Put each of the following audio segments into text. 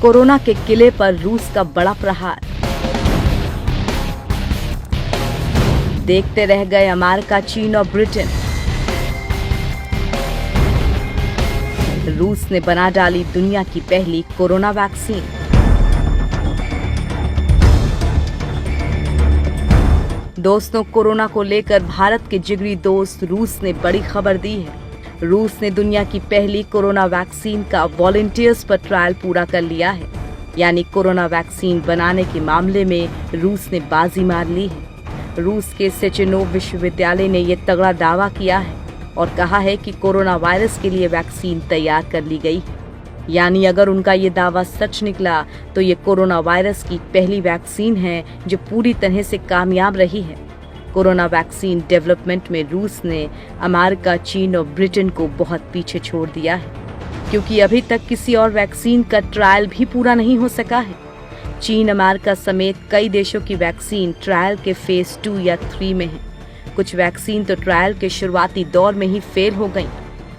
Corona के किले पर रूस का बड़ा प्रहार। देखते रह गए अमेरिका, चीन और ब्रिटेन। रूस ने बना डाली दुनिया की पहली कोरोना वैक्सीन। दोस्तों, कोरोना को लेकर भारत के जिगरी दोस्त रूस ने बड़ी खबर दी है। रूस ने दुनिया की पहली कोरोना वैक्सीन का वॉलंटियर्स पर ट्रायल पूरा कर लिया है। यानी कोरोना वैक्सीन बनाने के मामले में रूस ने बाजी मार ली है। रूस के सेचेनोव विश्वविद्यालय ने यह तगड़ा दावा किया है और कहा है कि कोरोना वायरस के लिए वैक्सीन तैयार कर ली गई है। यानी अगर उनका ये दावा सच निकला तो ये कोरोना वायरस की पहली वैक्सीन है जो पूरी तरह से कामयाब रही है। कोरोना वैक्सीन डेवलपमेंट में रूस ने अमेरिका, चीन और ब्रिटेन को बहुत पीछे छोड़ दिया है, क्योंकि अभी तक किसी और वैक्सीन का ट्रायल भी पूरा नहीं हो सका है। चीन, अमेरिका समेत कई देशों की वैक्सीन ट्रायल के फेज 2 या 3 में है। कुछ वैक्सीन तो ट्रायल के शुरुआती दौर में ही फेल हो गई,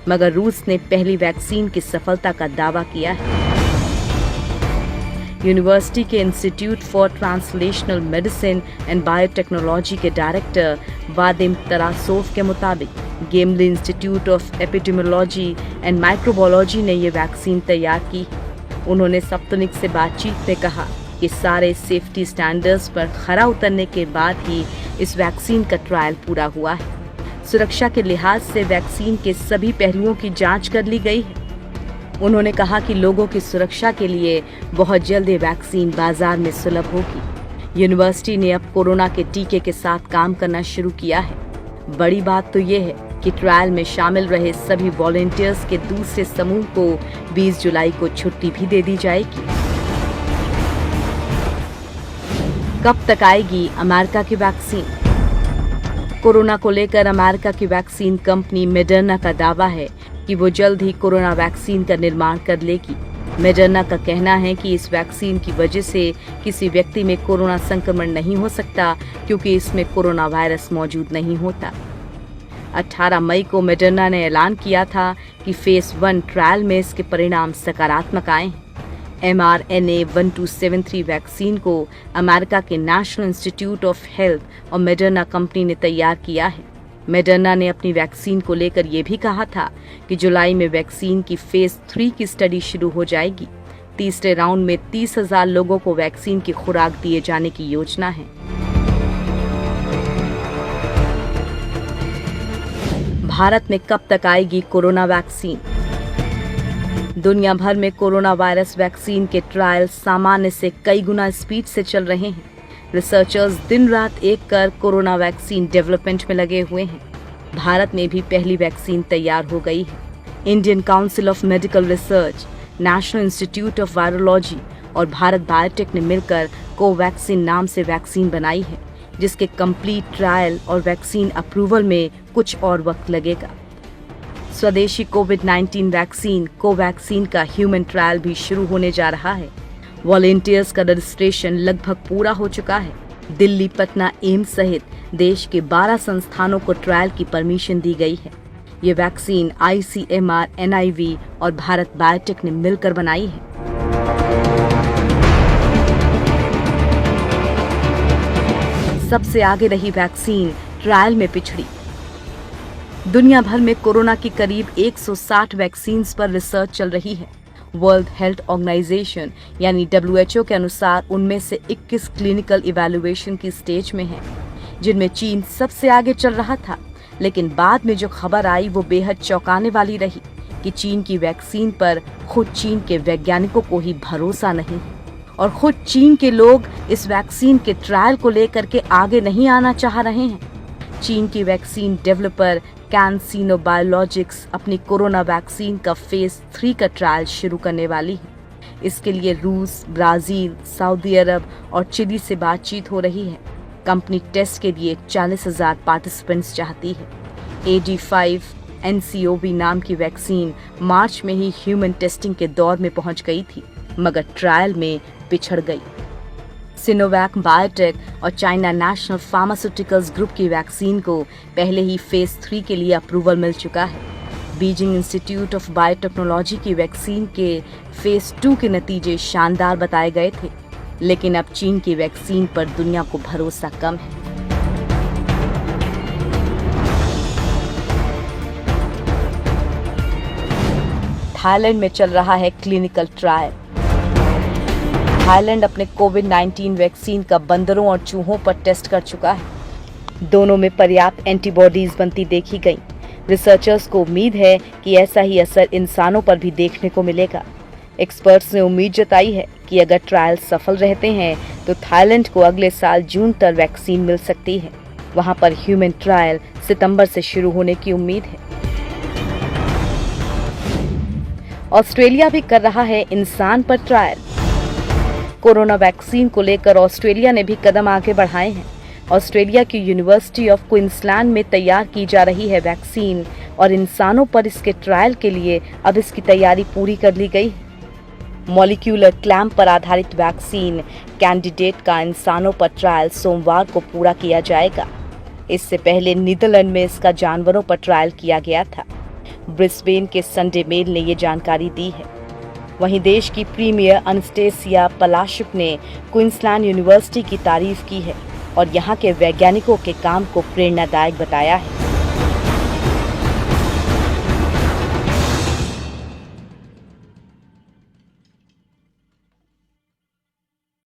मगर रूस ने पहली वैक्सीन की सफलता का दावा किया है। यूनिवर्सिटी के institute for translational medicine and biotechnology के डायरेक्टर वादिम तरासोव के मुताबिक Gamaleya institute of epidemiology and microbiology ने ये वैक्सीन तैयार की। उन्होंने सप्तनिक से बातचीत में कहा कि सारे सेफ्टी स्टैंडर्ड्स पर खरा उतरने के बाद ही इस वैक्सीन का ट्रायल पूरा हुआ है। सुरक्षा के लिहाज से वैक्सीन के सभी पहलुओं की जांच कर ली गई है। उन्होंने कहा कि लोगों की सुरक्षा के लिए बहुत जल्द ये वैक्सीन बाजार में सुलभ होगी। यूनिवर्सिटी ने अब कोरोना के टीके के साथ काम करना शुरू किया है। बड़ी बात तो ये है कि ट्रायल में शामिल रहे सभी वॉलंटियर्स के दूसरे समूह को 20 जुलाई को छुट्टी भी दे दी जाएगी। कब तक आएगी अमेरिका की वैक्सीन? कोरोना को लेकर अमेरिका की वैक्सीन कंपनी मॉडर्ना का दावा है कि वो जल्द ही कोरोना वैक्सीन का निर्माण कर लेगी। मॉडर्ना का कहना है कि इस वैक्सीन की वजह से किसी व्यक्ति में कोरोना संक्रमण नहीं हो सकता, क्योंकि इसमें कोरोना वायरस मौजूद नहीं होता। 18 मई को मॉडर्ना ने ऐलान किया था कि फेज 1 ट्रायल में इसके परिणाम सकारात्मक आए हैं। mRNA-1273 वैक्सीन को अमेरिका के नेशनल इंस्टीट्यूट ऑफ हेल्थ और मॉडर्ना कंपनी ने तैयार किया है। मॉडर्ना ने अपनी वैक्सीन को लेकर यह भी कहा था कि जुलाई में वैक्सीन की फेज 3 की स्टडी शुरू हो जाएगी। तीसरे राउंड में 30,000 लोगों को वैक्सीन की खुराक दिए जाने की योजना है। भारत में कब तक आएगी कोरोना वैक्सीन? दुनिया भर में कोरोना वायरस वैक्सीन के ट्रायल सामान्य से कई गुना स्पीड से चल रहे हैं। रिसर्चर्स दिन रात एक कर कोरोना वैक्सीन डेवलपमेंट में लगे हुए हैं। भारत में भी पहली वैक्सीन तैयार हो गई है। Indian council of medical research, national institute of virology और भारत बायोटेक ने मिलकर कोवैक्सीन नाम से वैक्सीन बनाई है, जिसके कंप्लीट ट्रायल और वैक्सीन अप्रूवल में कुछ और वक्त लगेगा। स्वदेशी कोविड-19 वैक्सीन कोवैक्सीन का ह्यूमन ट्रायल भी शुरू होने जा रहा है। वॉलंटियर्स का रजिस्ट्रेशन लगभग पूरा हो चुका है। दिल्ली, पटना, एम्स सहित देश के 12 संस्थानों को ट्रायल की परमिशन दी गई है। ये वैक्सीन ICMR, NIV और भारत बायोटेक ने मिलकर बनाई है। सबसे आगे रही वैक्सीन ट्रायल में पिछड़ी। दुनिया भर में कोरोना की करीब 160 वैक्सीन पर रिसर्च चल रही है। वर्ल्ड हेल्थ ऑर्गेनाइजेशन यानी WHO के अनुसार उनमें से 21 क्लिनिकल इवैल्यूएशन की स्टेज में हैं, जिनमें चीन सबसे आगे चल रहा था। लेकिन बाद में जो खबर आई वो बेहद चौंकाने वाली रही कि चीन की वैक्सीन पर खुद चीन के वैज्ञानिकों को ही भरोसा नहीं और खुद चीन के लोग इस वैक्सीन के ट्रायल को लेकर के आगे नहीं आना चाह रहे हैं। चीन की वैक्सीन डेवलपर कैंसिनो बायोलॉजिक्स अपनी कोरोना वैक्सीन का फेज 3 का ट्रायल शुरू करने वाली है। इसके लिए रूस, ब्राजील, सऊदी अरब और चिली से बातचीत हो रही है। कंपनी टेस्ट के लिए 40,000 पार्टिसिपेंट्स चाहती है। AD5-NCOV नाम की वैक्सीन मार्च में ही ह्यूमन टेस्टिंग के दौर में पहुंच गई थी, मगर ट्रायल में पिछड़ गई। सिनोवैक बायोटेक और चाइना नेशनल फार्मास्यूटिकल्स ग्रुप की वैक्सीन को पहले ही फेज 3 के लिए अप्रूवल मिल चुका है। बीजिंग इंस्टीट्यूट ऑफ बायोटेक्नोलॉजी की वैक्सीन के फेज 2 के नतीजे शानदार बताए गए थे, लेकिन अब चीन की वैक्सीन पर दुनिया को भरोसा कम है। थाईलैंड में चल रहा है क्लिनिकल ट्रायल। थाईलैंड अपने कोविड-19 वैक्सीन का बंदरों और चूहों पर टेस्ट कर चुका है। दोनों में पर्याप्त एंटीबॉडीज बनती देखी गई। रिसर्चर्स को उम्मीद है कि ऐसा ही असर इंसानों पर भी देखने को मिलेगा। एक्सपर्ट्स ने उम्मीद जताई है कि अगर ट्रायल सफल रहते हैं तो थाईलैंड को अगले साल जून तक वैक्सीन मिल सकती है। वहां पर ह्यूमन ट्रायल सितंबर से शुरू होने की उम्मीद है। ऑस्ट्रेलिया भी कर रहा है इंसान पर ट्रायल। कोरोना वैक्सीन को लेकर ऑस्ट्रेलिया ने भी कदम आगे बढ़ाए हैं। ऑस्ट्रेलिया की यूनिवर्सिटी ऑफ क्वींसलैंड में तैयार की जा रही है वैक्सीन और इंसानों पर इसके ट्रायल के लिए अब इसकी तैयारी पूरी कर ली गई है। मॉलिक्यूलर क्लैम्प पर आधारित वैक्सीन कैंडिडेट का इंसानों पर ट्रायल सोमवार को पूरा किया जाएगा। इससे पहले नीदरलैंड में इसका जानवरों पर ट्रायल किया गया था। ब्रिस्बेन के संडे मेल ने ये जानकारी दी है। वहीं देश की प्रीमियर अनस्टेसिया पलाशुक ने क्वींसलैंड यूनिवर्सिटी की तारीफ की है और यहाँ के वैज्ञानिकों के काम को प्रेरणादायक बताया है।